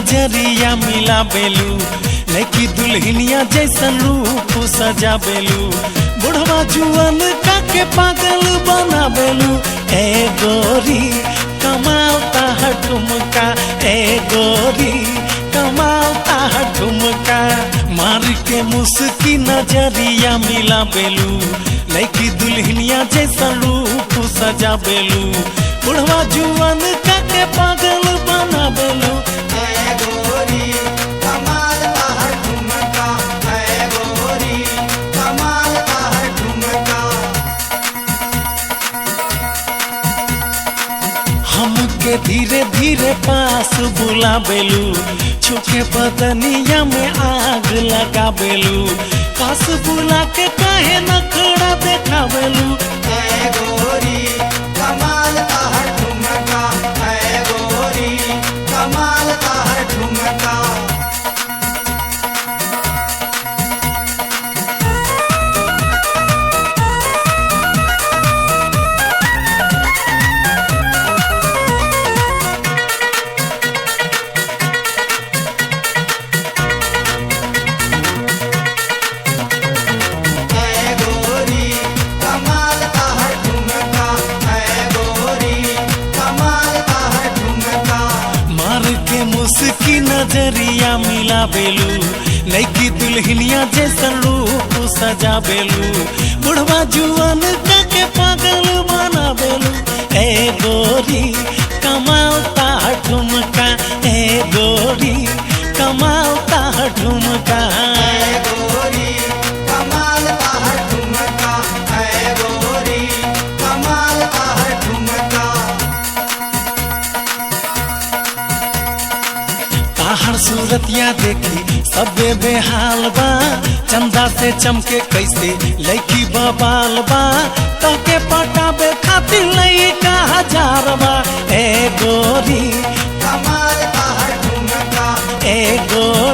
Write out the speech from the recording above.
नजरिया मिला बेलू लड़की दुल्हनिया जैसन रूप सजा बेलू बुढ़वा जुअन का के पागल बना बेलू ए गोरी कमाता है ठुमका ए गोरी कमाता है ठुमका मार के मुस्की नजरिया मिला बेलू लड़की दुल्हनिया जैसन रूप सजा बेलू बुढ़वा जुअन का के पागल बना बेलू ऐ गोरी कमाल का है ठुमका ऐ गोरी कमाल का है ठुमका। हमके धीरे धीरे पास बुला बेलू छुके बदनिया में आग लगा बेलू पास बुला के काहे नखड़ा देखा बेलू ऐ गोरी कमाल का है ठुमका ऐ गोरी कमाल का है ठुमका। ऐ गोरी कमाल का है ठुमका ऐ गोरी कमाल का है ठुमका। मार के मुस्की नजरिया मिला बेलू लड़की दुल्हनिया जैसन रूप सजा बेलू बुढ़वा जुअन का के पागल बना बेलू ए गोरी कमाता है ठुमका ए गोरी कमाता है ठुमका ऐ गोरी कमाल का है ठुमका ऐ गोरी कमाल का है ठुमका। ताहर सूरतिया देखी सबे बेहाल बा चंदा से चमके कैसे लड़की बबाल बा तके पटाबे खातिर लइका हजार बा ए गोरी कमाल का है ठुमका ए गोरी